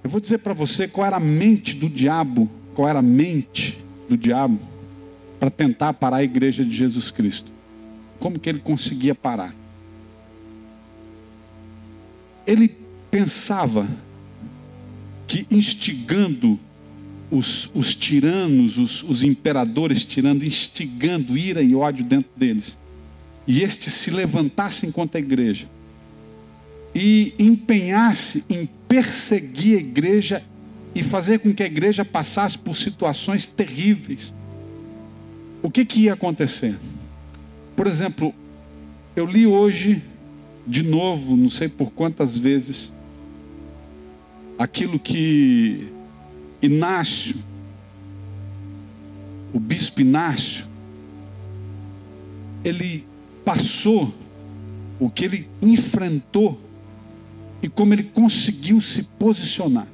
Eu vou dizer para você qual era a mente do diabo, para tentar parar a igreja de Jesus Cristo. Como que ele conseguia parar? Ele pensava que instigando os tiranos, os imperadores tirando, instigando ira e ódio dentro deles, e estes se levantassem contra a igreja e empenhasse em perseguir a igreja e fazer com que a igreja passasse por situações terríveis, o que ia acontecer? Por exemplo, eu li hoje de novo, não sei por quantas vezes, aquilo que Inácio, o bispo Inácio, ele passou, o que ele enfrentou e como ele conseguiu se posicionar.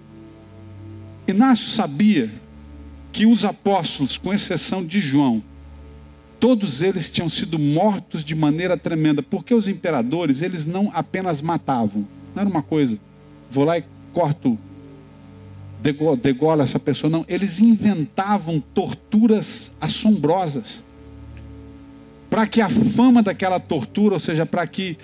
Inácio sabia que os apóstolos, com exceção de João, todos eles tinham sido mortos de maneira tremenda, porque os imperadores, eles não apenas matavam, não era uma coisa, vou lá e corto, degolo essa pessoa, não, eles inventavam torturas assombrosas, para que a fama daquela tortura, ou seja, para que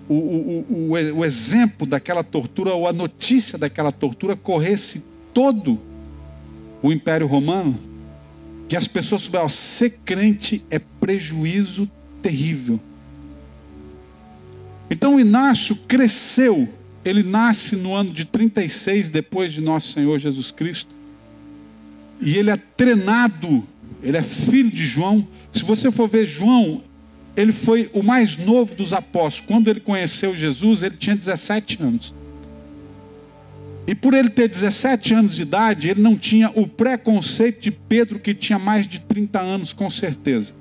o exemplo daquela tortura, ou a notícia daquela tortura, corresse todo o Império Romano, que as pessoas soubessem, ser crente é prejuízo terrível. Então Inácio cresceu, ele nasce no ano de 36, depois de nosso Senhor Jesus Cristo, e ele é treinado, ele é filho de João. Se você for ver João, ele foi o mais novo dos apóstolos. Quando ele conheceu Jesus, ele tinha 17 anos. E por ele ter 17 anos de idade, ele não tinha o preconceito de Pedro, que tinha mais de 30 anos, com certeza.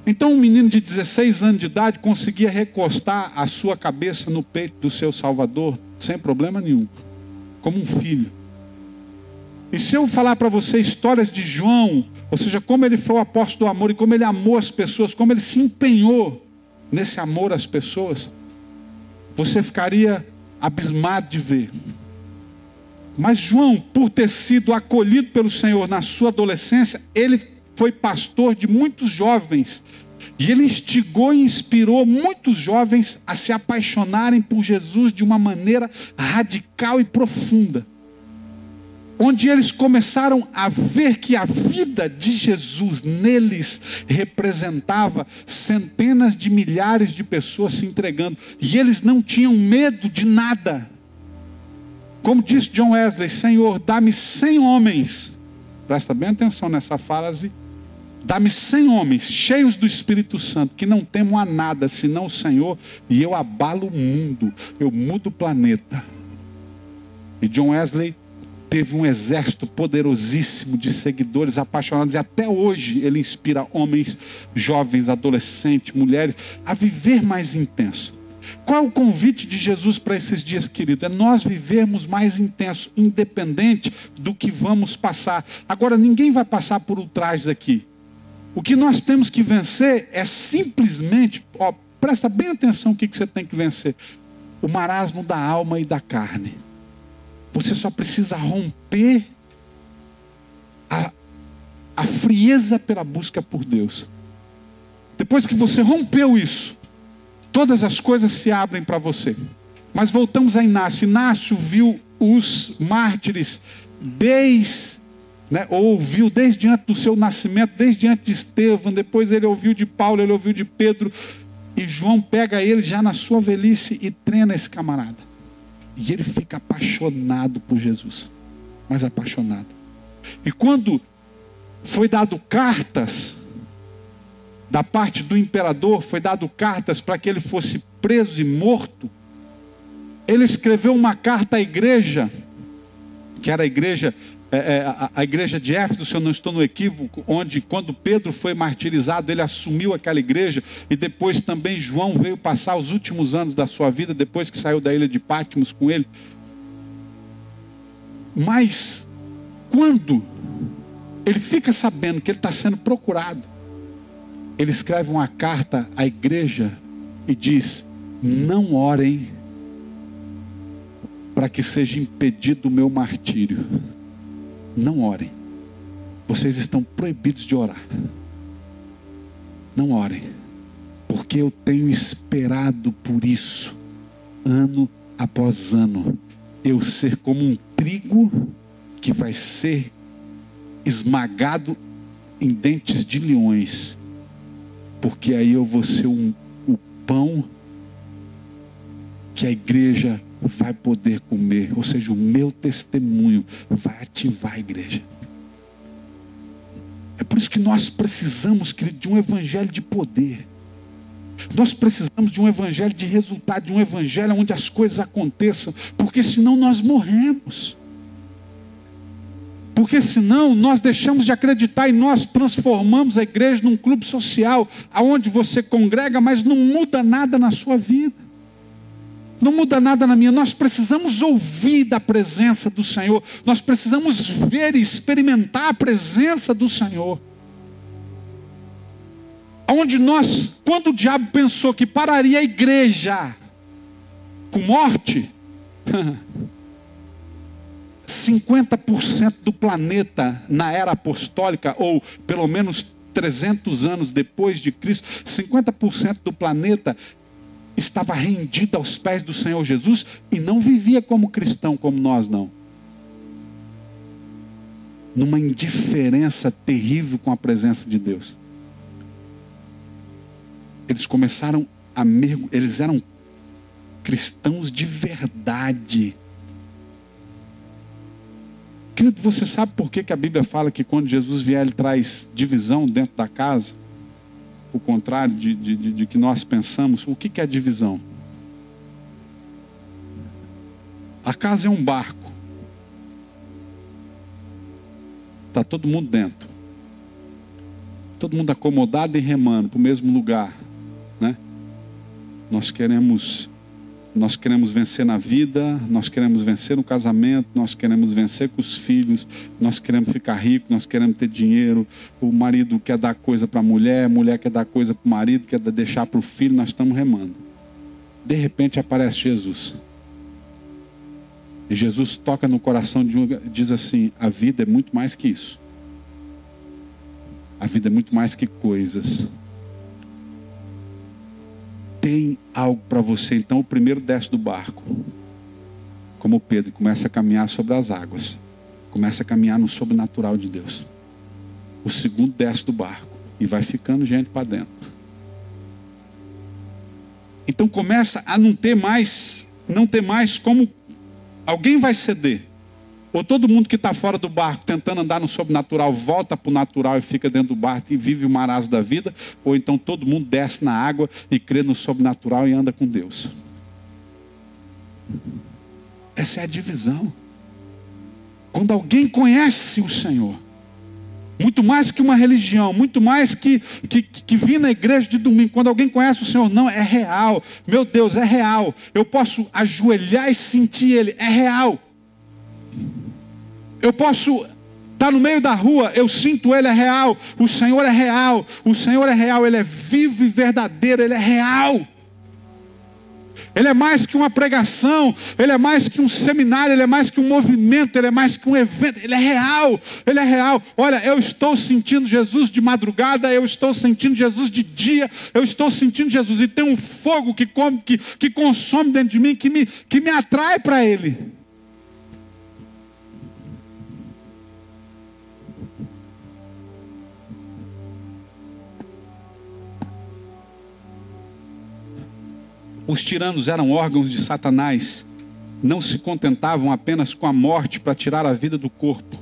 Então um menino de 16 anos de idade conseguia recostar a sua cabeça no peito do seu Salvador, sem problema nenhum, como um filho. E se eu falar para você histórias de João, ou seja, como ele foi o apóstolo do amor, e como ele amou as pessoas, como ele se empenhou nesse amor às pessoas, você ficaria abismado de ver. Mas João, por ter sido acolhido pelo Senhor na sua adolescência, ele foi pastor de muitos jovens, e ele instigou e inspirou muitos jovens a se apaixonarem por Jesus de uma maneira radical e profunda, onde eles começaram a ver que a vida de Jesus neles representava centenas de milhares de pessoas se entregando, e eles não tinham medo de nada. Como disse John Wesley: Senhor, dá-me 100 homens, presta bem atenção nessa frase, dá-me 100 homens cheios do Espírito Santo, que não temam a nada senão o Senhor, e eu abalo o mundo, eu mudo o planeta. E John Wesley teve um exército poderosíssimo de seguidores apaixonados, e até hoje ele inspira homens, jovens, adolescentes, mulheres, a viver mais intenso. Qual é o convite de Jesus para esses dias, querido? É nós vivermos mais intenso, independente do que vamos passar. Agora, ninguém vai passar por ultrajes aqui. O que nós temos que vencer é simplesmente, presta bem atenção o que você tem que vencer: o marasmo da alma e da carne. Você só precisa romper a frieza pela busca por Deus. Depois que você rompeu isso, todas as coisas se abrem para você. Mas voltamos a Inácio. Inácio viu os mártires ouviu desde antes do seu nascimento, desde antes de Estevão, depois ele ouviu de Paulo, ele ouviu de Pedro, e João pega ele já na sua velhice e treina esse camarada. E ele fica apaixonado por Jesus, mas apaixonado. E quando foi dado cartas, da parte do imperador, foi dado cartas para que ele fosse preso e morto, ele escreveu uma carta à igreja, que era a igreja de Éfeso, se eu não estou no equívoco, onde quando Pedro foi martirizado, ele assumiu aquela igreja, e depois também João veio passar os últimos anos da sua vida, depois que saiu da ilha de Patmos com ele. Mas quando ele fica sabendo que ele está sendo procurado, ele escreve uma carta à igreja e diz: não orem para que seja impedido o meu martírio. Não orem. Vocês estão proibidos de orar. Não orem. Porque eu tenho esperado por isso, ano após ano, eu ser como um trigo que vai ser esmagado em dentes de leões, porque aí eu vou ser o pão que a igreja vai poder comer, ou seja, o meu testemunho vai ativar a igreja. É por isso que nós precisamos, querido, de um evangelho de poder. Nós precisamos de um evangelho de resultado, de um evangelho onde as coisas aconteçam, porque senão nós morremos. Porque senão nós deixamos de acreditar e nós transformamos a igreja num clube social, aonde você congrega, mas não muda nada na sua vida. Não muda nada na minha. Nós precisamos ouvir da presença do Senhor. Nós precisamos ver e experimentar a presença do Senhor. Onde nós, quando o diabo pensou que pararia a igreja com morte, 50% do planeta na era apostólica, ou pelo menos 300 anos depois de Cristo, 50% do planeta estava rendido aos pés do Senhor Jesus e não vivia como cristão, como nós não. Numa indiferença terrível com a presença de Deus. Eles começaram a eles eram cristãos de verdade. Querido, você sabe por que a Bíblia fala que quando Jesus vier, Ele traz divisão dentro da casa? O contrário de que nós pensamos. O que é divisão? A casa é um barco. Está todo mundo dentro. Todo mundo acomodado e remando para o mesmo lugar. Né? Nós queremos vencer na vida, nós queremos vencer no casamento, nós queremos vencer com os filhos, nós queremos ficar rico, nós queremos ter dinheiro. O marido quer dar coisa para a mulher quer dar coisa para o marido, quer deixar para o filho, nós estamos remando. De repente aparece Jesus. E Jesus toca no coração de um, diz assim: a vida é muito mais que isso. A vida é muito mais que coisas. Tem algo para você. Então o primeiro desce do barco, como Pedro, começa a caminhar sobre as águas, começa a caminhar no sobrenatural de Deus. O segundo desce do barco e vai ficando gente para dentro. Então começa a não ter mais como alguém vai ceder. Ou todo mundo que está fora do barco tentando andar no sobrenatural volta para o natural e fica dentro do barco e vive o marasmo da vida. Ou então todo mundo desce na água e crê no sobrenatural e anda com Deus. Essa é a divisão. Quando alguém conhece o Senhor, muito mais que uma religião, muito mais que vir na igreja de domingo, quando alguém conhece o Senhor, não, é real. Meu Deus, é real. Eu posso ajoelhar e sentir Ele, é real. Eu posso estar no meio da rua, eu sinto Ele, é real. O Senhor é real. O Senhor é real. Ele é vivo e verdadeiro. Ele é real. Ele é mais que uma pregação. Ele é mais que um seminário. Ele é mais que um movimento. Ele é mais que um evento. Ele é real. Ele é real. Olha, eu estou sentindo Jesus de madrugada. Eu estou sentindo Jesus de dia. Eu estou sentindo Jesus. E tem um fogo que consome dentro de mim, que me atrai para Ele. Os tiranos eram órgãos de Satanás. Não se contentavam apenas com a morte para tirar a vida do corpo.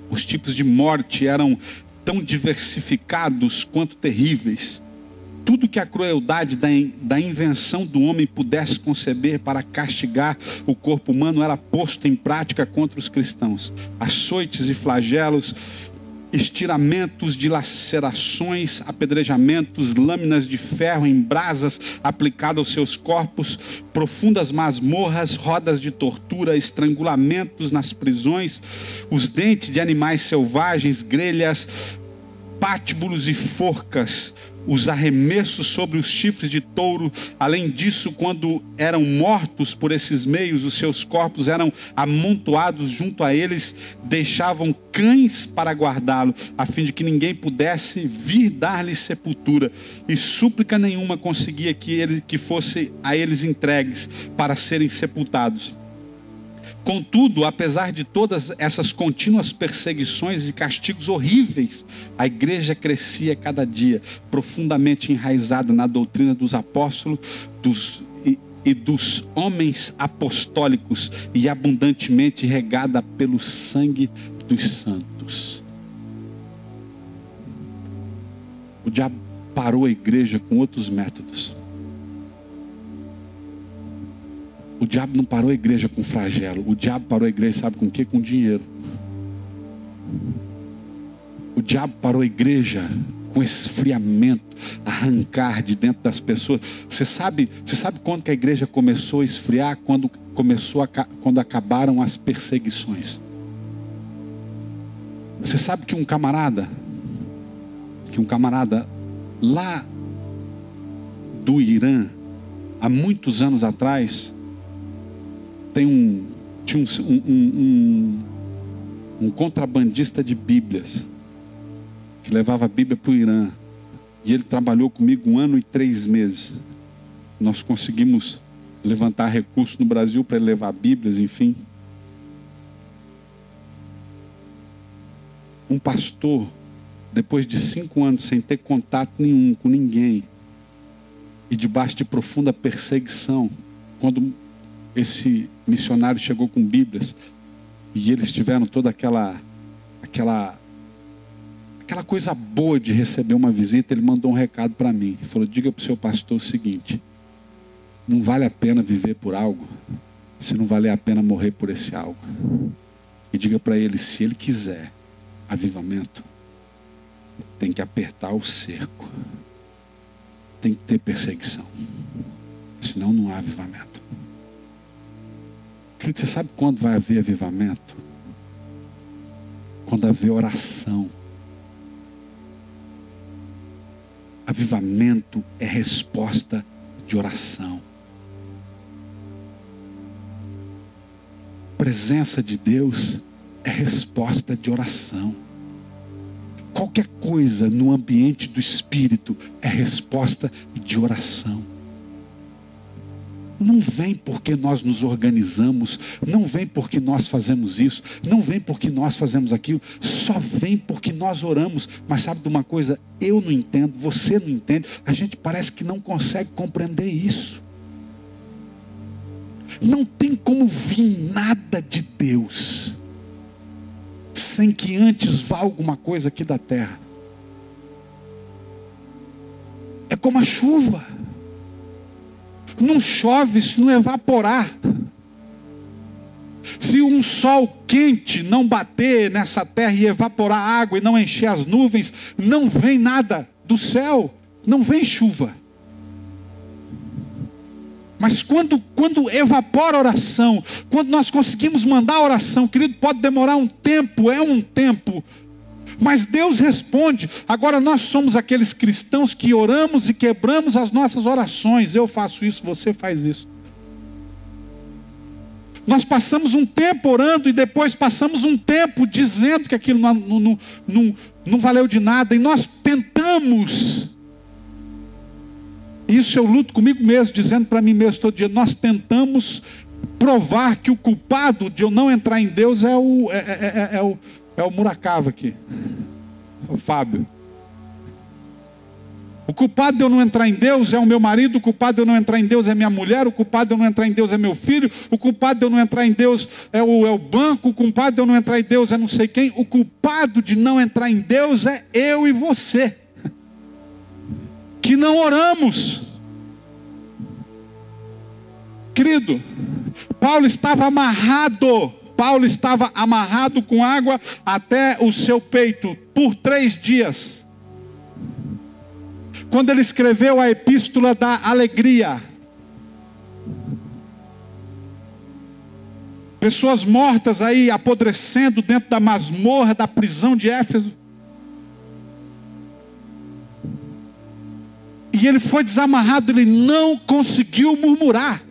Os tipos de morte eram tão diversificados quanto terríveis. Tudo que a crueldade da invenção do homem pudesse conceber para castigar o corpo humano era posto em prática contra os cristãos. Açoites e flagelos, estiramentos de lacerações, apedrejamentos, lâminas de ferro em brasas aplicadas aos seus corpos, profundas masmorras, rodas de tortura, estrangulamentos nas prisões, os dentes de animais selvagens, grelhas, pátibulos e forcas. os arremessos sobre os chifres de touro. Além disso, quando eram mortos por esses meios, os seus corpos eram amontoados junto a eles, deixavam cães para guardá-lo, a fim de que ninguém pudesse vir dar-lhe sepultura. E súplica nenhuma conseguia que fosse a eles entregues para serem sepultados. Contudo, apesar de todas essas contínuas perseguições e castigos horríveis, a igreja crescia cada dia, profundamente enraizada na doutrina dos apóstolos e dos homens apostólicos, e abundantemente regada pelo sangue dos santos. O diabo parou a igreja com outros métodos. O diabo não parou a igreja com flagelo. O diabo parou a igreja, sabe com o quê? Com dinheiro. O diabo parou a igreja com esfriamento, arrancar de dentro das pessoas. Você sabe quando que a igreja começou a esfriar? Quando acabaram as perseguições. Você sabe que um camarada lá do Irã, há muitos anos atrás, tinha um contrabandista de Bíblias que levava a Bíblia para o Irã, e ele trabalhou comigo 1 ano e 3 meses. Nós conseguimos levantar recursos no Brasil para ele levar Bíblias, enfim. Um pastor, depois de 5 anos sem ter contato nenhum com ninguém e debaixo de profunda perseguição, quando esse missionário chegou com Bíblias e eles tiveram toda aquela coisa boa de receber uma visita, ele mandou um recado para mim. Ele falou: diga para o seu pastor o seguinte: não vale a pena viver por algo se não valer a pena morrer por esse algo. E diga para ele, se ele quiser avivamento, tem que apertar o cerco, tem que ter perseguição, senão não há avivamento. Querido, você sabe quando vai haver avivamento? Quando haver oração. Avivamento é resposta de oração. Presença de Deus é resposta de oração. Qualquer coisa no ambiente do Espírito é resposta de oração. Não vem porque nós nos organizamos, não vem porque nós fazemos isso, não vem porque nós fazemos aquilo, só vem porque nós oramos. Mas sabe de uma coisa? Eu não entendo, você não entende, a gente parece que não consegue compreender isso. Não tem como vir nada de Deus sem que antes vá alguma coisa aqui da terra. É como a chuva. Não chove se não evaporar. Se um sol quente não bater nessa terra e evaporar a água e não encher as nuvens, não vem nada do céu, não vem chuva. Mas quando evapora a oração, quando nós conseguimos mandar a oração, querido, pode demorar um tempo, é um tempo, mas Deus responde. Agora nós somos aqueles cristãos que oramos e quebramos as nossas orações. Eu faço isso, você faz isso. Nós passamos um tempo orando e depois passamos um tempo dizendo que aquilo não valeu de nada. E nós tentamos, isso eu luto comigo mesmo, dizendo para mim mesmo todo dia, nós tentamos provar que o culpado de eu não entrar em Deus é o Muracava aqui, o Fábio. O culpado de eu não entrar em Deus é o meu marido, o culpado de eu não entrar em Deus é minha mulher, o culpado de eu não entrar em Deus é meu filho, o culpado de eu não entrar em Deus é o banco, o culpado de eu não entrar em Deus é não sei quem. O culpado de não entrar em Deus é eu e você, que não oramos. Querido, Paulo estava amarrado com água até o seu peito por 3 dias. Quando ele escreveu a epístola da alegria, pessoas mortas aí apodrecendo dentro da masmorra da prisão de Éfeso. que ele foi desamarrado, ele não conseguiu murmurar.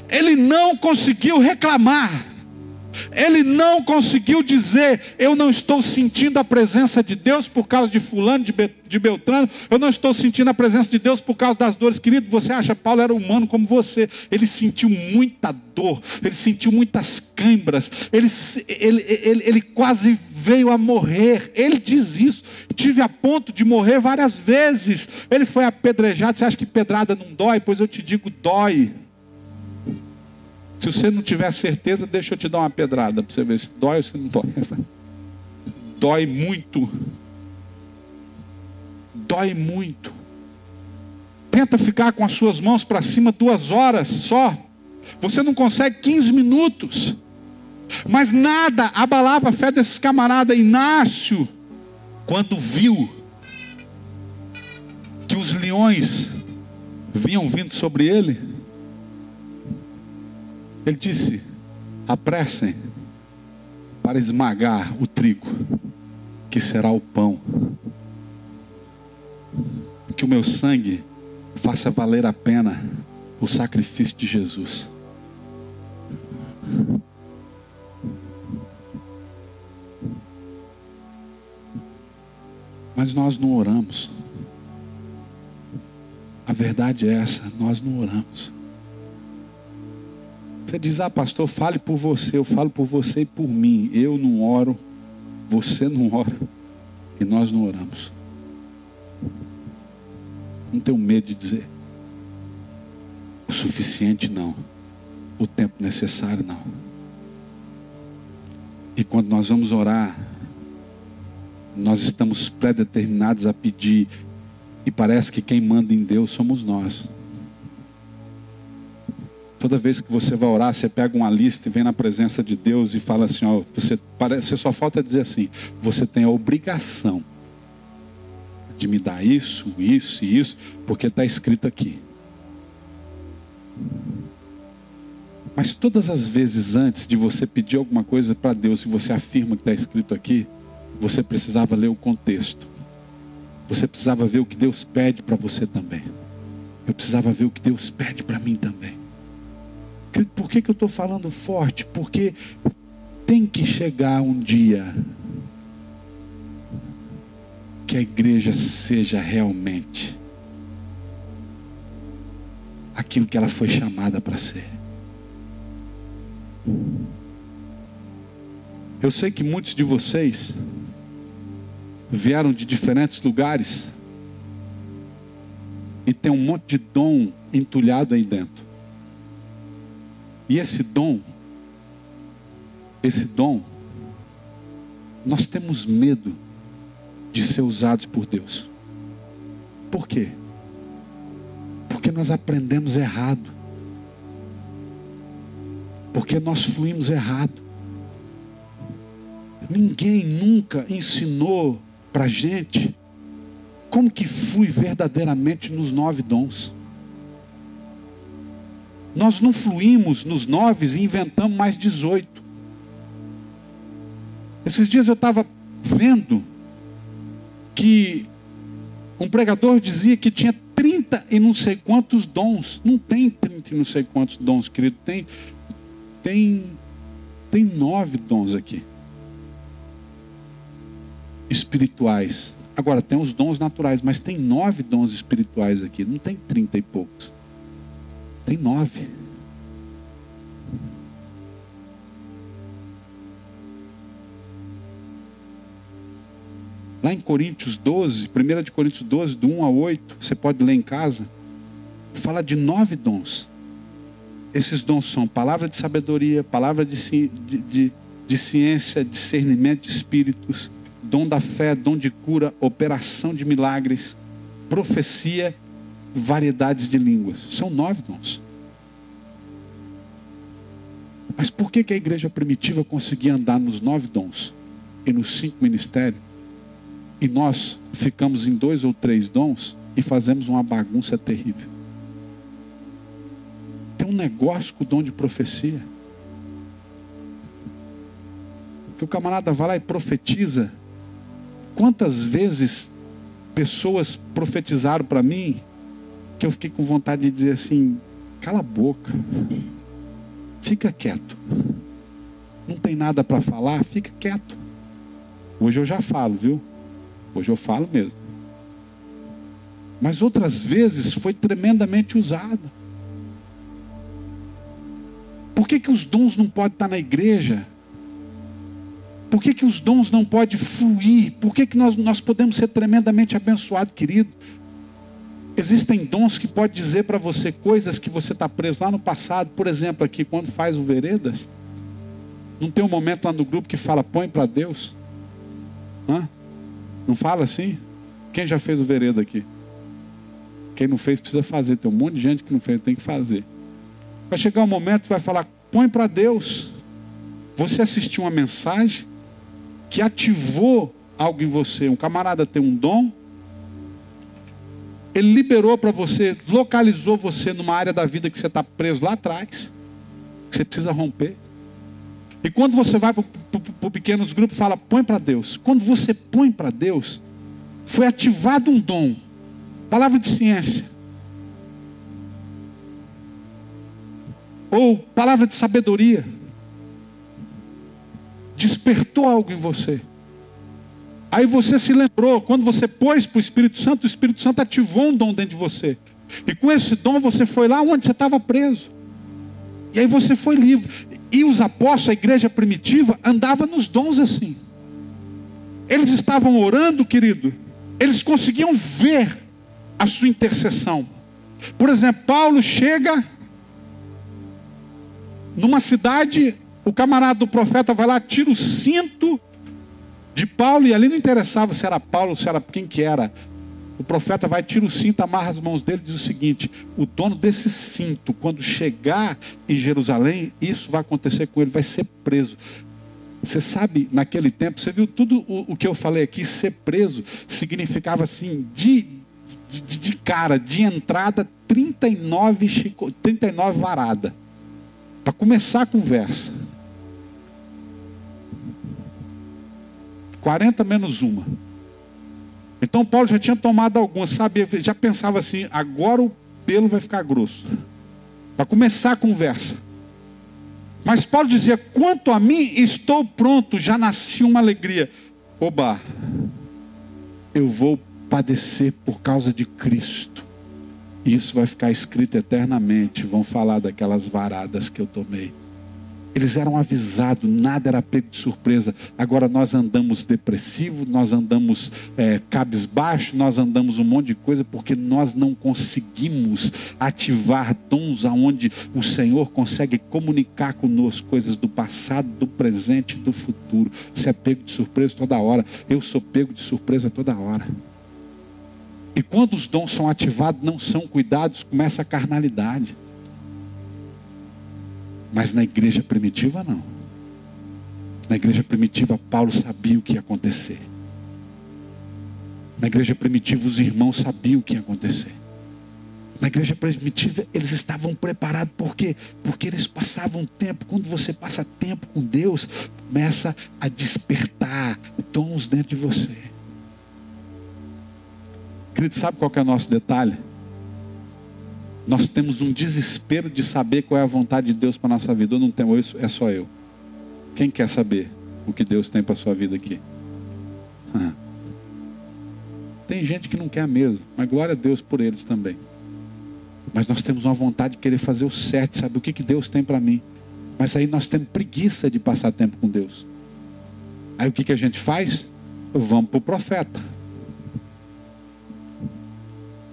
Ele não conseguiu reclamar. Ele não conseguiu dizer: eu não estou sentindo a presença de Deus por causa de fulano, de Beltrano. Eu não estou sentindo a presença de Deus por causa das dores. Querido, você acha que Paulo era humano como você? Ele sentiu muita dor. Ele sentiu muitas câimbras. Ele quase veio a morrer. Ele diz isso: tive a ponto de morrer várias vezes. Ele foi apedrejado. Você acha que pedrada não dói? Pois eu te digo, dói. Se você não tiver certeza, deixa eu te dar uma pedrada para você ver se dói ou se não dói. Dói muito. Dói muito. Tenta ficar com as suas mãos para cima 2 horas só. Você não consegue 15 minutos. Mas nada abalava a fé desses camaradas. Inácio, quando viu que os leões vinham vindo sobre ele, ele disse: apressem para esmagar o trigo, que será o pão. Que o meu sangue faça valer a pena o sacrifício de Jesus. Mas nós não oramos. A verdade é essa, nós não oramos. Você diz: ah, pastor, fale por você. Eu falo por você e por mim. Eu não oro, você não ora, e nós não oramos. Não tenho medo de dizer. O suficiente não. O tempo necessário não. E quando nós vamos orar, nós estamos predeterminados a pedir, e parece que quem manda em Deus somos nós. Toda vez que você vai orar, você pega uma lista e vem na presença de Deus e fala assim: ó, você só falta dizer assim: você tem a obrigação de me dar isso, isso e isso, porque está escrito aqui. Mas todas as vezes antes de você pedir alguma coisa para Deus, e você afirma que está escrito aqui, você precisava ler o contexto. Você precisava ver o que Deus pede para você também. Eu precisava ver o que Deus pede para mim também. Por que eu estou falando forte? Porque tem que chegar um dia que a igreja seja realmente aquilo que ela foi chamada para ser. Eu sei que muitos de vocês vieram de diferentes lugares e tem um monte de dom entulhado aí dentro. E esse dom, nós temos medo de ser usados por Deus. Por quê? Porque nós aprendemos errado. Porque nós fluímos errado. Ninguém nunca ensinou para a gente como que flui verdadeiramente nos 9 dons. Nós não fluímos nos 9 e inventamos mais 18. Esses dias eu estava vendo que um pregador dizia que tinha 30 e não sei quantos dons. Não tem 30 e não sei quantos dons, querido. Tem 9 dons aqui. Espirituais. Agora tem os dons naturais, mas tem 9 dons espirituais aqui. Não tem 30 e poucos. Tem 9. Lá em Coríntios 12, 1 de Coríntios 12, do 1 a 8, você pode ler em casa, fala de 9 dons. Esses dons são palavra de sabedoria, palavra de ciência, discernimento de espíritos, dom da fé, dom de cura, operação de milagres, profecia, variedades de línguas. São 9 dons. Mas por que a igreja primitiva conseguia andar nos 9 dons e nos 5 ministérios, e nós ficamos em 2 ou 3 dons e fazemos uma bagunça terrível? Tem um negócio com o dom de profecia, que o camarada vai lá e profetiza. Quantas vezes pessoas profetizaram para mim, que eu fiquei com vontade de dizer assim: cala a boca, fica quieto, não tem nada para falar, fica quieto. Hoje eu já falo, viu? Hoje eu falo mesmo. Mas outras vezes foi tremendamente usado. Por que os dons não podem estar na igreja? Por que os dons não podem fluir? Por que nós podemos ser tremendamente abençoados, querido? Existem dons que podem dizer para você coisas que você está preso lá no passado. Por exemplo, aqui, quando faz o Veredas, não tem um momento lá no grupo que fala: põe para Deus? Hã? Não fala assim? Quem já fez o Vereda aqui? Quem não fez precisa fazer. Tem um monte de gente que não fez, tem que fazer. Vai chegar um momento que vai falar: põe para Deus. Você assistiu uma mensagem que ativou algo em você. Um camarada tem um dom, ele liberou para você, localizou você numa área da vida que você está preso lá atrás, que você precisa romper. E quando você vai para pequenos grupos, fala: põe para Deus. Quando você põe para Deus, foi ativado um dom. Palavra de ciência. Ou palavra de sabedoria. Despertou algo em você. Aí você se lembrou. Quando você pôs para o Espírito Santo ativou um dom dentro de você. E com esse dom você foi lá onde você estava preso. E aí você foi livre. E os apóstolos, a igreja primitiva, andava nos dons assim. Eles estavam orando, querido. Eles conseguiam ver a sua intercessão. Por exemplo, Paulo chega numa cidade, o camarada do profeta vai lá, tira o cinto de Paulo, e ali não interessava se era Paulo, se era quem que era. O profeta vai, tira o cinto, amarra as mãos dele e diz o seguinte: o dono desse cinto, quando chegar em Jerusalém, isso vai acontecer com ele, vai ser preso. Você sabe, naquele tempo, você viu tudo o que eu falei aqui, ser preso significava assim, de cara, de entrada, 39 varada. Para começar a conversa. 40 menos uma. Então Paulo já tinha tomado algumas, sabia? Já pensava assim: agora o pelo vai ficar grosso. Para começar a conversa. Mas Paulo dizia: quanto a mim, estou pronto, já nasci uma alegria. Oba, eu vou padecer por causa de Cristo. E isso vai ficar escrito eternamente. Vão falar daquelas varadas que eu tomei. Eles eram avisados, nada era pego de surpresa. Agora nós andamos depressivos, nós andamos cabisbaixo, nós andamos um monte de coisa, porque nós não conseguimos ativar dons aonde o Senhor consegue comunicar conosco coisas do passado, do presente, do futuro. Você é pego de surpresa toda hora. Eu sou pego de surpresa toda hora. E quando os dons são ativados, não são cuidados, começa a carnalidade. Mas na igreja primitiva não. Na igreja primitiva Paulo sabia o que ia acontecer. Na igreja primitiva os irmãos sabiam o que ia acontecer. Na igreja primitiva eles estavam preparados. Por quê? Porque eles passavam tempo. Quando você passa tempo com Deus, começa a despertar dons dentro de você. Querido, sabe qual que é o nosso detalhe? Nós temos um desespero de saber qual é a vontade de Deus para a nossa vida. Eu não tenho isso, é só eu. Quem quer saber o que Deus tem para a sua vida aqui? Tem gente que não quer mesmo, mas glória a Deus por eles também. Mas nós temos uma vontade de querer fazer o certo, saber o que Deus tem para mim. Mas aí nós temos preguiça de passar tempo com Deus. Aí o que a gente faz? Vamos para o profeta.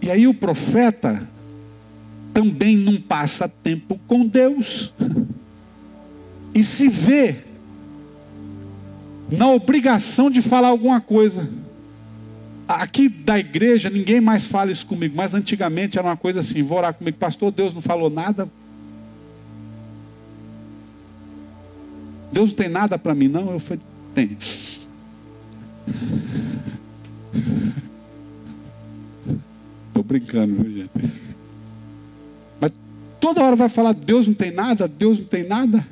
E aí o profeta também não passa tempo com Deus. E se vê na obrigação de falar alguma coisa. Aqui da igreja ninguém mais fala isso comigo, mas antigamente era uma coisa assim: vou orar comigo, pastor, Deus não falou nada. Deus não tem nada para mim não? Eu falei: tem. Estou brincando, viu, gente? Mas toda hora vai falar: Deus não tem nada, Deus não tem nada.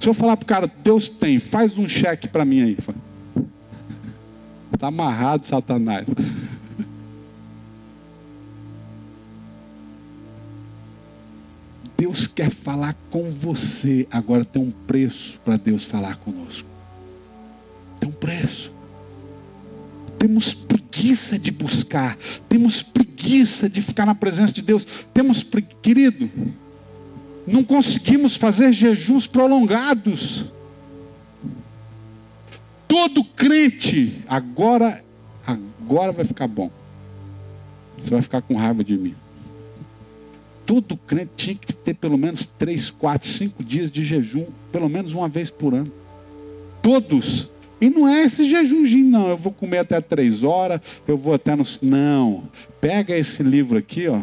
Se eu falar para o cara: Deus tem, faz um cheque para mim aí. Está amarrado, Satanás. Deus quer falar com você. Agora tem um preço para Deus falar conosco. Tem um preço. Temos preguiça de buscar. Temos preguiça de ficar na presença de Deus. Querido, não conseguimos fazer jejuns prolongados. Todo crente, agora vai ficar bom. Você vai ficar com raiva de mim. Todo crente tinha que ter pelo menos 3, 4, 5 dias de jejum, pelo menos uma vez por ano. Todos. E não é esse jejumzinho, não. Eu vou comer até 3 horas, eu vou até no... Não. Pega esse livro aqui, ó.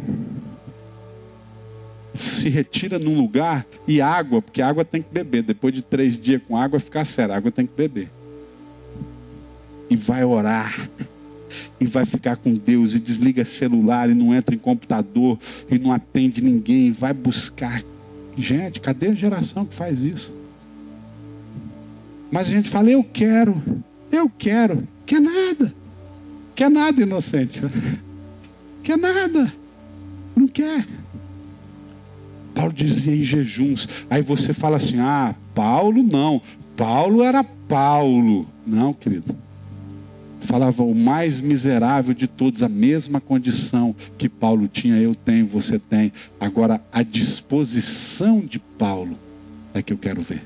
Se retira num lugar e água, porque água tem que beber. Depois de 3 dias com água, fica sério. Água tem que beber. E vai orar. E vai ficar com Deus. E desliga celular. E não entra em computador. E não atende ninguém. Vai buscar. Gente, cadê a geração que faz isso? Mas a gente fala, eu quero. Quer nada. Quer nada, inocente. Quer nada. Não quer. Paulo dizia em jejuns. Aí você fala assim, Paulo não. Paulo era Paulo. Não, querido. Falava o mais miserável de todos, a mesma condição que Paulo tinha, eu tenho, você tem. Agora, a disposição de Paulo é que eu quero ver.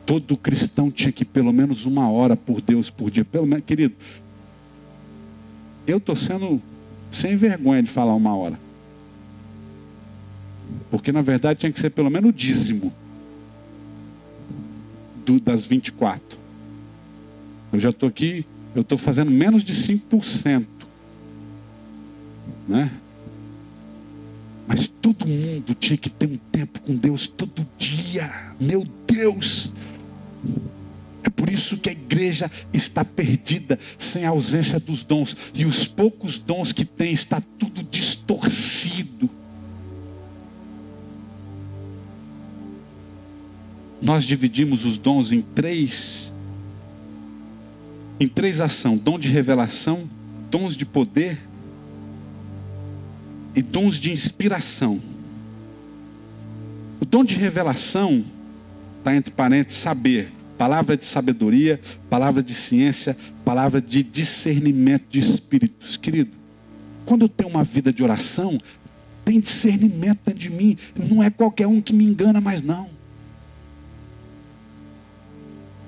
Todo cristão tinha que pelo menos 1 hora por Deus por dia. Pelo menos, querido, eu estou sendo sem vergonha de falar 1 hora. Porque na verdade tinha que ser pelo menos o dízimo das 24. Eu já estou aqui, eu estou fazendo menos de 5%. Né? Mas todo mundo tinha que ter um tempo com Deus todo dia. Meu Deus! É por isso que a igreja está perdida, sem a ausência dos dons. E os poucos dons que tem, está tudo distorcido. Nós dividimos os dons em três ações: dom de revelação, dons de poder e dons de inspiração. O dom de revelação está entre parênteses, saber. Palavra de sabedoria, palavra de ciência, palavra de discernimento de espíritos. Querido, quando eu tenho uma vida de oração, tem discernimento dentro de mim. Não é qualquer um que me engana mais não.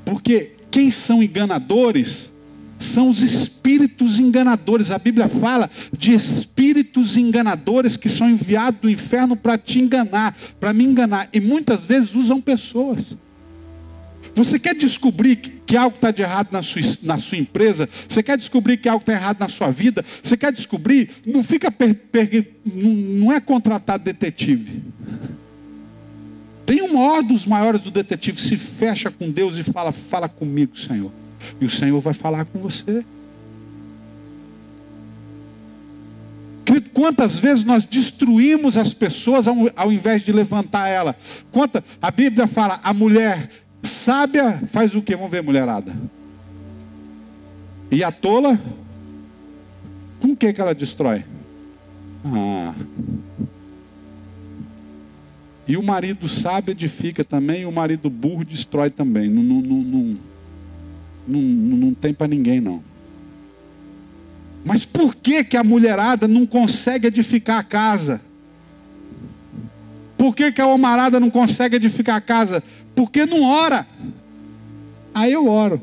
Porque quem são enganadores são os espíritos enganadores. A Bíblia fala de espíritos enganadores que são enviados do inferno para te enganar, para me enganar. E muitas vezes usam pessoas. Você quer descobrir que algo está de errado na sua empresa? Você quer descobrir que algo está errado na sua vida? Você quer descobrir? Não fica não é contratado detetive. Tem um maior dos maiores do detetive, se fecha com Deus e fala comigo, Senhor. E o Senhor vai falar com você. Querido, quantas vezes nós destruímos as pessoas ao invés de levantar ela? A Bíblia fala, a mulher sábia faz o quê? Vamos ver, mulherada. E a tola, com o que ela destrói? E o marido sábio edifica também, e o marido burro destrói também. Não tem para ninguém não. Mas por que a mulherada não consegue edificar a casa? Por que a homarada não consegue edificar a casa? Porque não ora. Aí eu oro.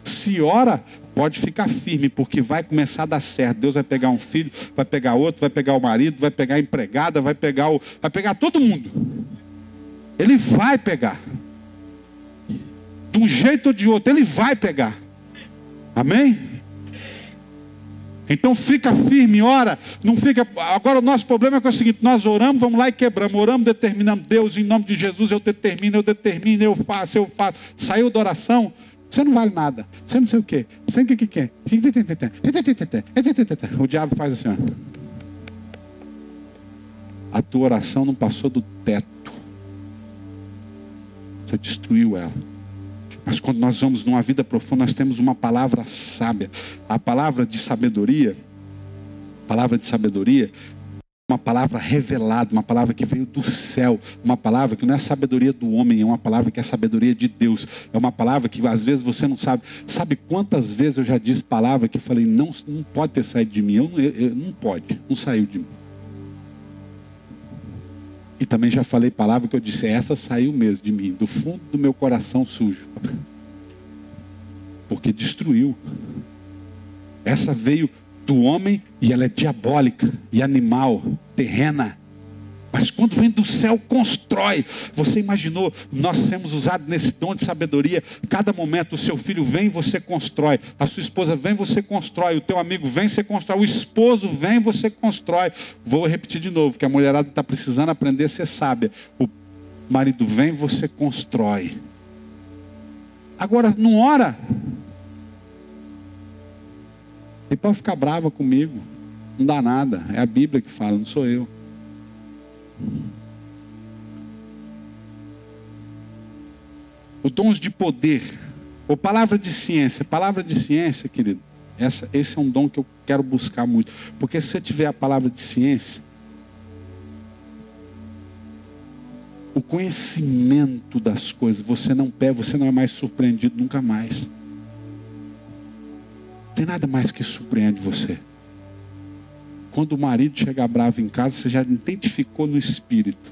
Se ora, pode ficar firme, porque vai começar a dar certo. Deus vai pegar um filho, vai pegar outro, vai pegar o marido, vai pegar a empregada, vai pegar todo mundo. Ele vai pegar. De um jeito ou de outro, ele vai pegar. Amém? Então fica firme, ora. Não fica. Agora o nosso problema é o seguinte: nós oramos, vamos lá e quebramos. Oramos, determinamos. Deus, em nome de Jesus, eu determino, eu faço. Saiu da oração, você não vale nada. Você não sei o quê. Você o que quer. O diabo faz assim, ó. A tua oração não passou do teto. Você destruiu ela. Mas quando nós vamos numa vida profunda, nós temos uma palavra sábia. A palavra de sabedoria, uma palavra revelada, uma palavra que veio do céu, uma palavra que não é sabedoria do homem, é uma palavra que é sabedoria de Deus. É uma palavra que às vezes você não sabe. Sabe quantas vezes eu já disse palavra que eu falei, não pode ter saído de mim, não pode, não saiu de mim. E também já falei palavra que eu disse, essa saiu mesmo de mim, do fundo do meu coração sujo. Porque destruiu. Essa veio do homem e ela é diabólica e animal, terrena. Mas quando vem do céu, constrói. Você imaginou, nós sermos usados nesse dom de sabedoria. Cada momento o seu filho vem, você constrói. A sua esposa vem, você constrói. O teu amigo vem, você constrói. O esposo vem, você constrói. Vou repetir de novo, que a mulherada está precisando aprender a ser sábia. O marido vem, você constrói. Agora, não ora. E pode ficar brava comigo. Não dá nada. É a Bíblia que fala, não sou eu. O dons de poder, ou palavra de ciência. Palavra de ciência, querido, esse é um dom que eu quero buscar muito. Porque se você tiver a palavra de ciência, o conhecimento das coisas, você não é mais surpreendido nunca mais. Não tem nada mais que surpreende você. Quando o marido chegar bravo em casa, você já identificou no espírito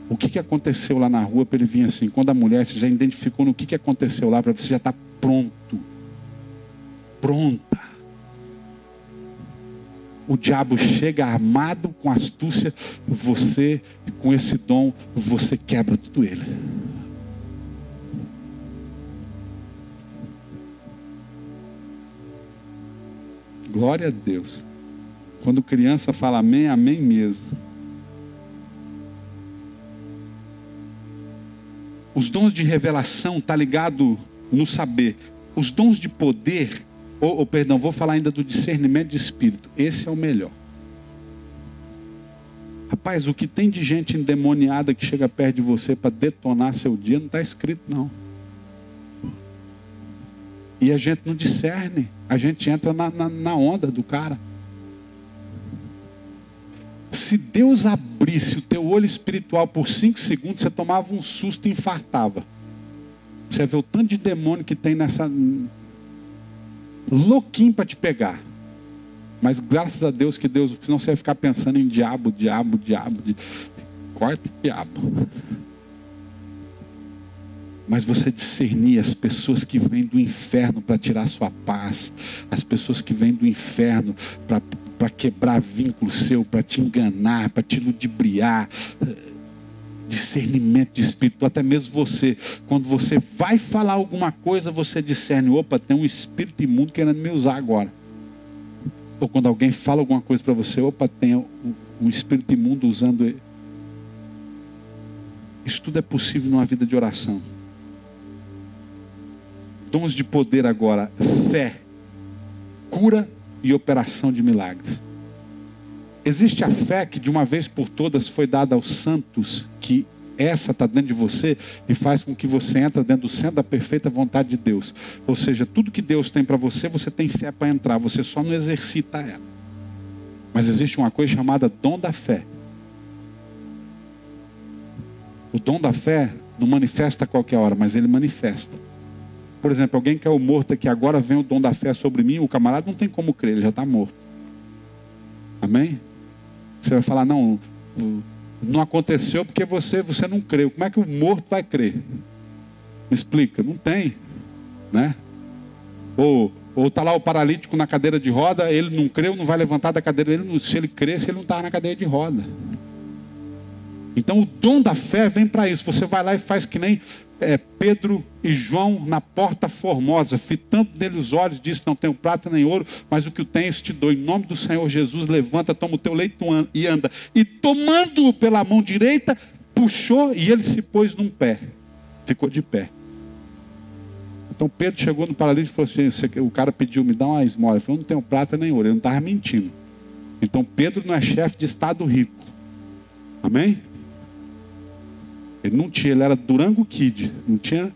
o que aconteceu lá na rua para ele vir assim. Quando a mulher, você já identificou no que aconteceu lá para você já estar pronto, pronta. O diabo chega armado com astúcia, você com esse dom, você quebra tudo ele. Glória a Deus. Quando criança fala amém, amém mesmo. Os dons de revelação estão ligados no saber. Os dons de poder, vou falar ainda do discernimento de espírito. Esse é o melhor. Rapaz, o que tem de gente endemoniada que chega perto de você para detonar seu dia, não está escrito não. E a gente não discerne. A gente entra na onda do cara. Se Deus abrisse o teu olho espiritual por 5 segundos, você tomava um susto e infartava. Você vê o tanto de demônio que tem nessa... louquinho para te pegar. Mas graças a Deus que Deus... Senão você vai ficar pensando em diabo. Corta o diabo. Mas você discernir as pessoas que vêm do inferno para tirar sua paz. As pessoas que vêm do inferno para quebrar vínculo seu, para te enganar, para te ludibriar. Discernimento de espírito. Até mesmo você, quando você vai falar alguma coisa, você discerne, opa, tem um espírito imundo querendo me usar agora. Ou quando alguém fala alguma coisa para você, opa, tem um espírito imundo usando ele. Isso tudo é possível numa vida de oração. Dons de poder agora, fé, cura e operação de milagres. Existe a fé que de uma vez por todas foi dada aos santos, que essa está dentro de você e faz com que você entre dentro do centro da perfeita vontade de Deus. Ou seja, tudo que Deus tem para você, você tem fé para entrar, você só não exercita ela. Mas existe uma coisa chamada dom da fé. O dom da fé não manifesta a qualquer hora, mas ele manifesta. Por exemplo, alguém que é o morto aqui agora, vem o dom da fé sobre mim, o camarada não tem como crer, ele já está morto. Amém? Você vai falar, não aconteceu porque você não creu. Como é que o morto vai crer? Me explica, não tem, né? Ou está lá o paralítico na cadeira de roda, ele não creu, não vai levantar da cadeira, se ele cresce, ele não está na cadeira de roda. Então o dom da fé vem para isso. Você vai lá e faz que nem Pedro e João na porta formosa, fitando nele os olhos, disse, não tenho prata nem ouro, mas o que eu tenho te dou. Em nome do Senhor Jesus, levanta, toma o teu leito e anda. E tomando-o pela mão direita, puxou e ele se pôs num pé. Ficou de pé. Então Pedro chegou no paralítico e falou assim, o cara pediu, me dá uma esmola. Ele falou, não tenho prata nem ouro. Ele não estava mentindo. Então Pedro não é chefe de estado rico. Amém? Ele não tinha, ele era Durango Kid. Não tinha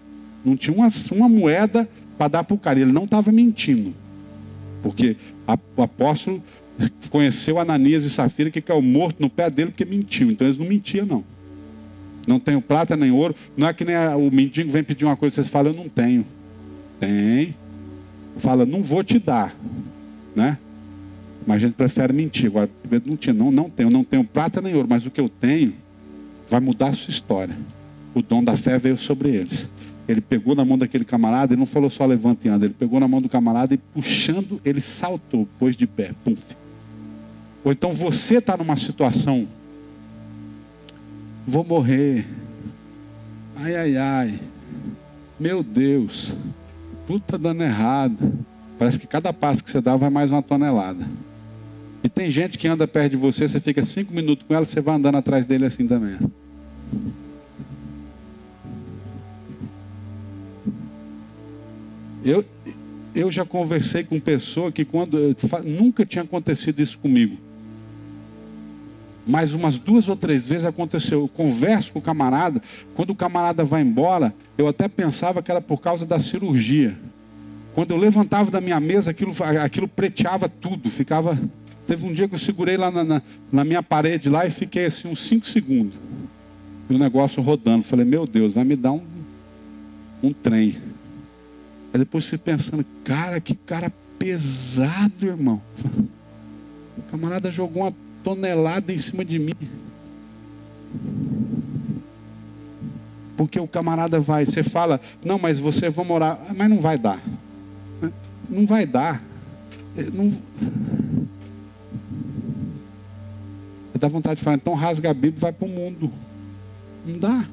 uma moeda para dar para o cara. Ele não estava mentindo. Porque o apóstolo conheceu Ananias e Safira, que caiu morto no pé dele porque mentiu. Então eles não mentiam, não. Não tenho prata nem ouro. Não é que nem o mendigo vem pedir uma coisa, vocês falam, eu não tenho. Tem. Fala, não vou te dar. Né? Mas a gente prefere mentir. Agora, Pedro não tinha, não tenho prata nem ouro, mas o que eu tenho vai mudar a sua história. O dom da fé veio sobre eles. Ele pegou na mão daquele camarada e não falou só levanta e anda. Ele pegou na mão do camarada e puxando, ele saltou, pôs de pé. Pum. Ou então você está numa situação, vou morrer. Ai, ai, ai. Meu Deus. Tudo está dando errado. Parece que cada passo que você dá vai mais uma tonelada. E tem gente que anda perto de você, você fica 5 minutos com ela, você vai andando atrás dele assim também. Eu já conversei com pessoa que nunca tinha acontecido isso comigo. Mas umas 2 ou 3 vezes aconteceu. Eu converso com o camarada, quando o camarada vai embora, eu até pensava que era por causa da cirurgia. Quando eu levantava da minha mesa, aquilo preteava tudo, ficava... Teve um dia que eu segurei lá na minha parede lá e fiquei assim uns 5 segundos. E o negócio rodando. Falei, meu Deus, vai me dar um trem. Aí depois fui pensando, cara, que cara pesado, irmão. O camarada jogou uma tonelada em cima de mim. Porque o camarada vai, você fala, não, mas você vai morar, mas não vai dar. Não vai dar. Não... Dá vontade de falar, então rasga a Bíblia e vai para o mundo. Não dá.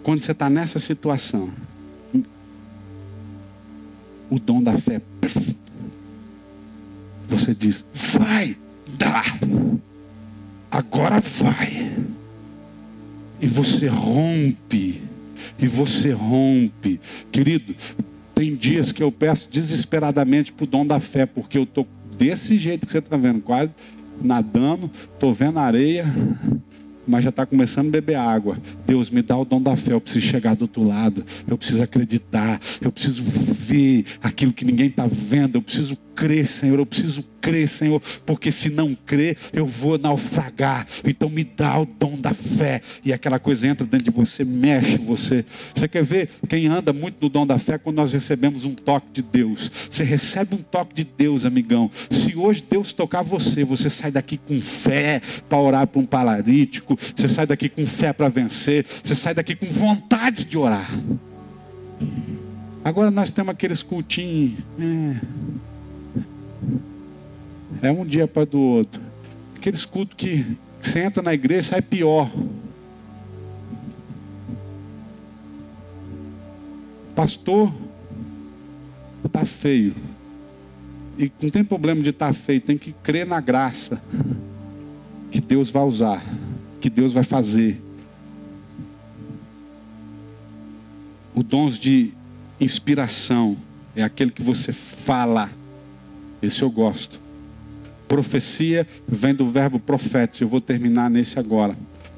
Quando você está nessa situação, o dom da fé, você diz, vai dar. Agora vai. E você rompe. E você rompe. Querido, tem dias que eu peço desesperadamente para o dom da fé, porque eu estou desse jeito que você está vendo, quase nadando, estou vendo areia, mas já está começando a beber água. Deus, me dá o dom da fé, eu preciso chegar do outro lado, eu preciso acreditar, eu preciso ver aquilo que ninguém está vendo, eu preciso crer, Senhor, eu preciso crer, Senhor, porque se não crer, eu vou naufragar. Então me dá o dom da fé. E aquela coisa entra dentro de você, mexe você. Você quer ver quem anda muito no dom da fé? Quando nós recebemos um toque de Deus. Você recebe um toque de Deus, amigão. Se hoje Deus tocar você, você sai daqui com fé para orar para um paralítico, você sai daqui com fé para vencer, você sai daqui com vontade de orar. Agora nós temos aqueles cultinhos, é um dia para do outro. Aqueles cultos que você entra na igreja e sai pior. Pastor, está feio. E não tem problema de estar feio, tem que crer na graça que Deus vai usar, que Deus vai fazer. O dons de inspiração é aquele que você fala. Esse eu gosto. Profecia vem do verbo profético. Eu vou terminar nesse agora.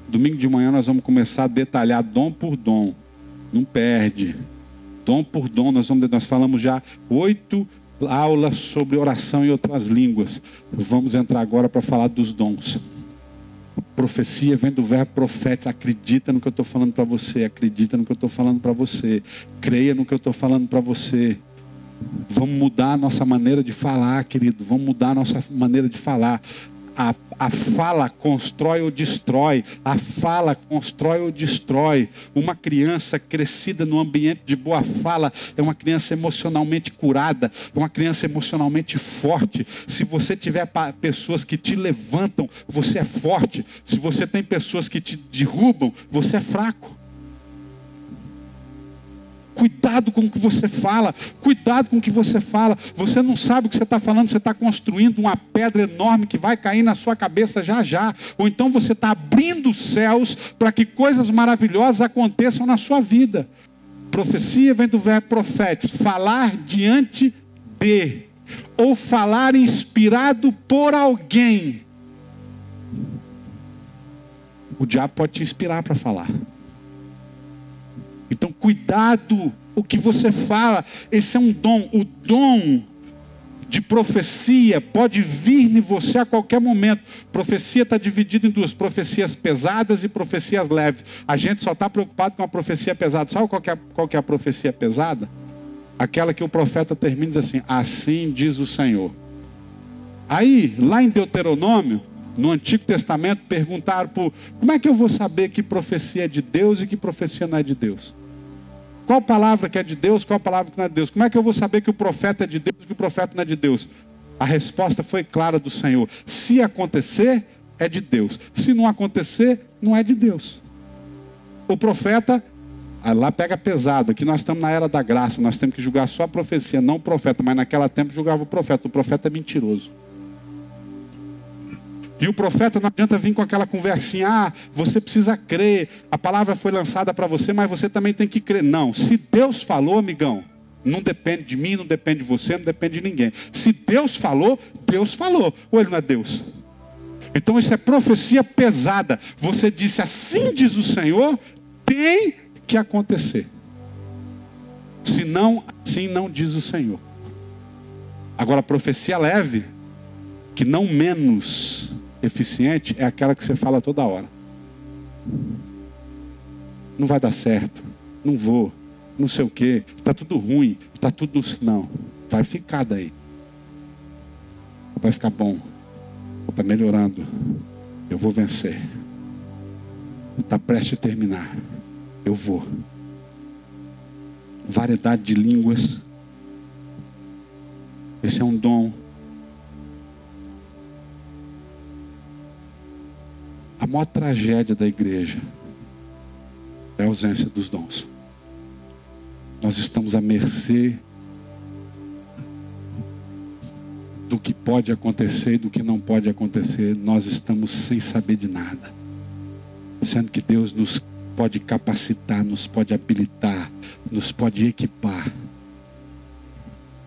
Domingo de manhã nós vamos começar a detalhar dom por dom. Não perde. Dom por dom. Nós falamos já 8 aulas sobre oração e outras línguas. Vamos entrar agora para falar dos dons. Profecia vem do verbo profético. Acredita no que eu estou falando para você. Acredita no que eu estou falando para você. Creia no que eu estou falando para você. Vamos mudar a nossa maneira de falar, querido. Vamos mudar a nossa maneira de falar. A fala constrói ou destrói. A fala constrói ou destrói. Uma criança crescida num ambiente de boa fala é uma criança emocionalmente curada, é uma criança emocionalmente forte. Se você tiver pessoas que te levantam, você é forte. Se você tem pessoas que te derrubam, você é fraco. Cuidado com o que você fala. Cuidado com o que você fala. Você não sabe o que você está falando. Você está construindo uma pedra enorme que vai cair na sua cabeça já já. Ou então você está abrindo os céus para que coisas maravilhosas aconteçam na sua vida. Profecia vem do verbo profético. Falar diante de. Ou falar inspirado por alguém. O diabo pode te inspirar para falar. Então, cuidado o que você fala. Esse é um dom. O dom de profecia pode vir em você a qualquer momento. Profecia está dividida em duas: profecias pesadas e profecias leves. A gente só está preocupado com a profecia pesada. Sabe qual que é a profecia pesada? Aquela que o profeta termina e diz assim: assim diz o Senhor. Aí, lá em Deuteronômio, no Antigo Testamento, perguntaram como é que eu vou saber que profecia é de Deus e que profecia não é de Deus? Qual palavra que é de Deus, qual palavra que não é de Deus? Como é que eu vou saber que o profeta é de Deus e que o profeta não é de Deus? A resposta foi clara do Senhor: se acontecer, é de Deus. Se não acontecer, não é de Deus. O profeta, lá pega pesado. Aqui nós estamos na era da graça, nós temos que julgar só a profecia, não o profeta. Mas naquela tempo julgava o profeta. O profeta é mentiroso. E o profeta não adianta vir com aquela conversinha: você precisa crer, a palavra foi lançada para você, mas você também tem que crer. Não, se Deus falou, amigão, não depende de mim, não depende de você, não depende de ninguém. Se Deus falou, ou ele não é Deus? Então isso é profecia pesada. Você disse: assim diz o Senhor, tem que acontecer. Se não, assim não diz o Senhor. Agora, a profecia leve, que não menos eficiente, é aquela que você fala toda hora: não vai dar certo, não vou, não sei o que, está tudo ruim, está tudo no... Não, vai ficar daí, vai ficar bom, está melhorando, eu vou vencer, está prestes a terminar, eu vou. Variedade de línguas, esse é um dom. A maior tragédia da igreja é a ausência dos dons. Nós estamos à mercê do que pode acontecer e do que não pode acontecer. Nós estamos sem saber de nada, sendo que Deus nos pode capacitar, nos pode habilitar, nos pode equipar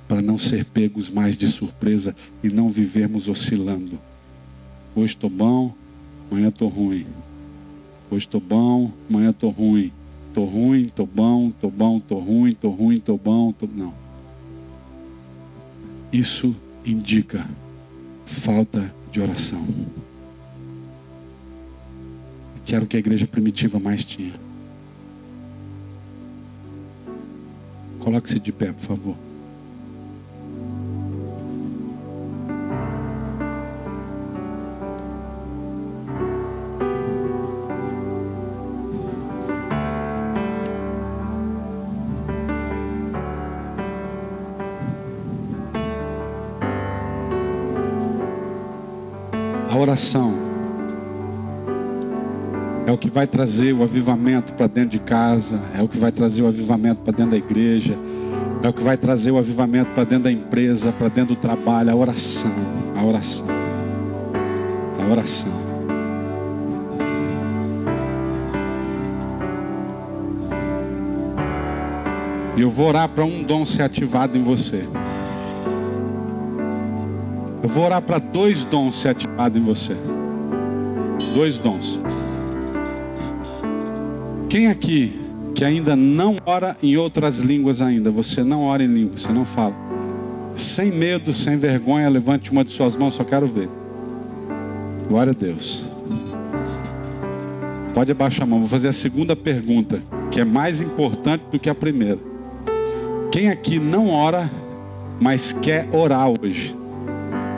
para não ser pegos mais de surpresa e não vivermos oscilando. Hoje estou bom, amanhã estou ruim. Hoje estou bom, amanhã estou ruim. Estou ruim, estou bom, estou ruim, estou ruim, estou bom. Não. Isso indica falta de oração. Que era o que a igreja primitiva mais tinha. Coloque-se de pé, por favor. A oração é o que vai trazer o avivamento para dentro de casa, é o que vai trazer o avivamento para dentro da igreja, é o que vai trazer o avivamento para dentro da empresa, para dentro do trabalho. A oração, a oração, a oração. E eu vou orar para um dom ser ativado em você. Eu vou orar para 2 dons ser ativados em você. 2 dons. Quem aqui que ainda não ora em outras línguas ainda? Você não ora em línguas, você não fala. Sem medo, sem vergonha, levante uma de suas mãos, só quero ver. Glória a Deus. Pode abaixar a mão, vou fazer a segunda pergunta, que é mais importante do que a primeira. Quem aqui não ora, mas quer orar hoje?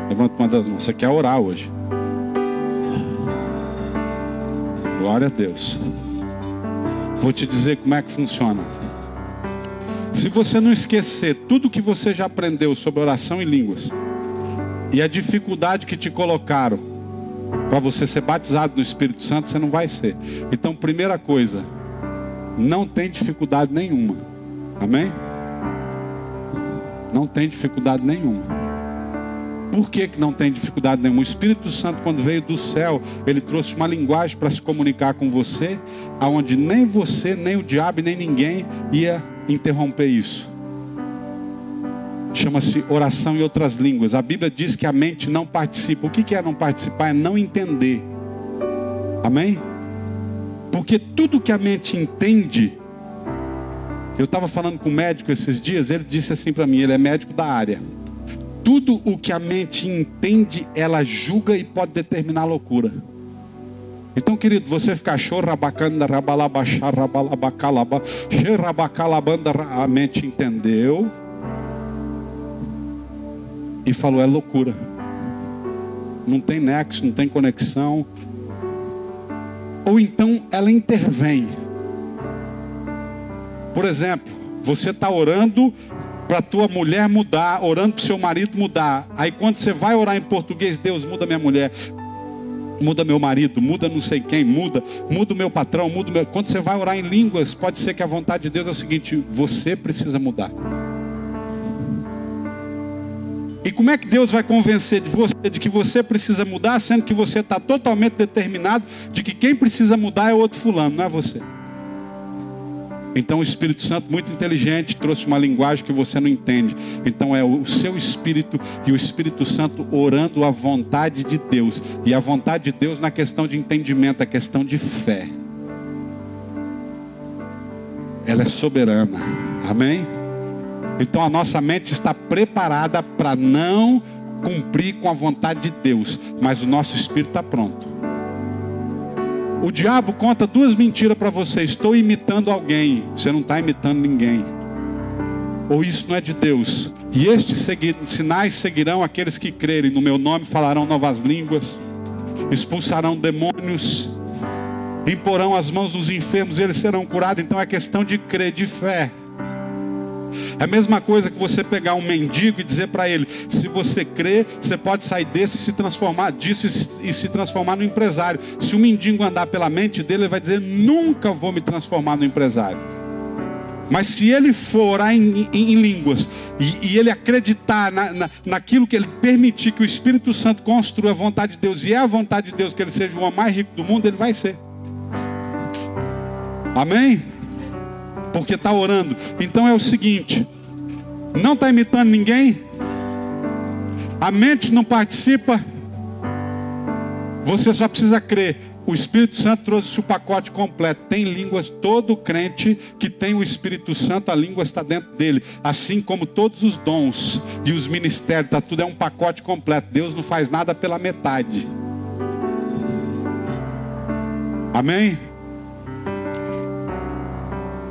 Levanta uma das mãos. Você quer orar hoje? Glória a Deus. Vou te dizer como é que funciona. Se você não esquecer tudo que você já aprendeu sobre oração em línguas e a dificuldade que te colocaram para você ser batizado no Espírito Santo, você não vai ser. Então, primeira coisa, não tem dificuldade nenhuma. Amém? Não tem dificuldade nenhuma. Por que não tem dificuldade nenhuma? O Espírito Santo, quando veio do céu, ele trouxe uma linguagem para se comunicar com você, aonde nem você, nem o diabo, nem ninguém ia interromper isso. Chama-se oração em outras línguas. A Bíblia diz que a mente não participa. O que é não participar? É não entender. Amém? Porque tudo que a mente entende, eu estava falando com um médico esses dias, ele disse assim para mim, ele é médico da área. Tudo o que a mente entende, ela julga e pode determinar a loucura. Então, querido, você ficar chorrabacanda, rabalabaxá, rabalabacalaba, xerrabacalabanda, a mente entendeu e falou, é loucura. Não tem nexo, não tem conexão. Ou então ela intervém. Por exemplo, você está orando para tua mulher mudar, orando para o seu marido mudar. Aí quando você vai orar em português, Deus, muda minha mulher, muda meu marido, muda não sei quem, muda o meu patrão, muda o meu... Quando você vai orar em línguas, pode ser que a vontade de Deus é o seguinte, você precisa mudar. E como é que Deus vai convencer de você de que você precisa mudar, sendo que você está totalmente determinado de que quem precisa mudar é outro fulano, não é você? Então o Espírito Santo, muito inteligente, trouxe uma linguagem que você não entende. Então é o seu Espírito e o Espírito Santo orando a vontade de Deus. E a vontade de Deus na questão de entendimento, a questão de fé. Ela é soberana. Amém? Então a nossa mente está preparada para não cumprir com a vontade de Deus. Mas o nosso Espírito está pronto. O diabo conta duas mentiras para você. Estou imitando alguém. Você não está imitando ninguém. Ou isso não é de Deus. E estes sinais seguirão aqueles que crerem no meu nome, falarão novas línguas, expulsarão demônios, imporão as mãos nos enfermos e eles serão curados. Então é questão de crer, de fé. É a mesma coisa que você pegar um mendigo e dizer para ele, se você crer, você pode sair desse e se transformar disso e se transformar no empresário. Se o mendigo andar pela mente dele, ele vai dizer, nunca vou me transformar no empresário. Mas se ele for orar em línguas e ele acreditar naquilo que ele permitir que o Espírito Santo construa a vontade de Deus, e é a vontade de Deus que ele seja o homem mais rico do mundo, ele vai ser. Amém? Porque está orando. Então é o seguinte, não está imitando ninguém, a mente não participa, você só precisa crer. O Espírito Santo trouxe o pacote completo. Tem línguas, todo crente que tem o Espírito Santo, a língua está dentro dele. Assim como todos os dons e os ministérios, tá, tudo é um pacote completo. Deus não faz nada pela metade. Amém?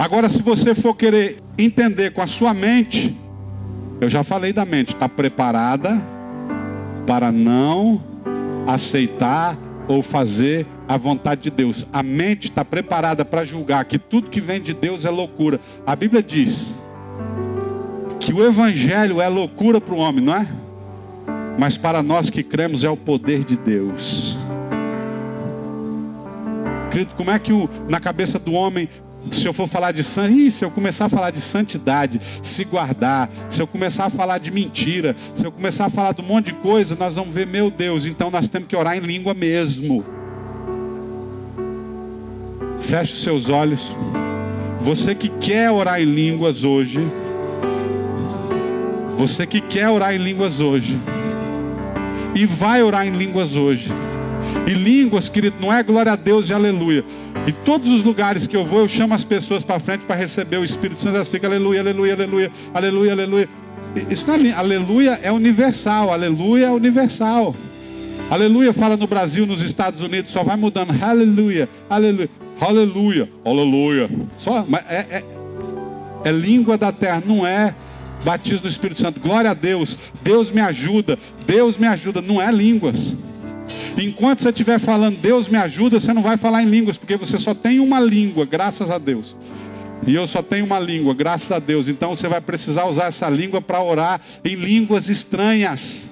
Agora, se você for querer entender com a sua mente, eu já falei da mente, está preparada para não aceitar ou fazer a vontade de Deus. A mente está preparada para julgar que tudo que vem de Deus é loucura. A Bíblia diz que o Evangelho é loucura para o homem, não é? Mas para nós que cremos é o poder de Deus. Querido, como é que na cabeça do homem, se eu for falar de se eu começar a falar de santidade, se guardar, se eu começar a falar de mentira, se eu começar a falar de um monte de coisa, nós vamos ver, meu Deus, então nós temos que orar em língua mesmo. Feche os seus olhos. Você que quer orar em línguas hoje, você que quer orar em línguas hoje, e vai orar em línguas hoje. E línguas, querido, não é glória a Deus e aleluia. Em todos os lugares que eu vou, eu chamo as pessoas para frente para receber o Espírito Santo. Elas ficam aleluia, aleluia, aleluia, aleluia, aleluia. Isso não é, aleluia é universal, aleluia é universal. Aleluia fala no Brasil, nos Estados Unidos, só vai mudando. Aleluia, aleluia, aleluia, aleluia. Só, mas é língua da terra, não é batismo do Espírito Santo. Glória a Deus, Deus me ajuda, não é línguas. Enquanto você estiver falando Deus me ajuda, você não vai falar em línguas, porque você só tem uma língua, graças a Deus. E eu só tenho uma língua, graças a Deus. Então você vai precisar usar essa língua para orar em línguas estranhas.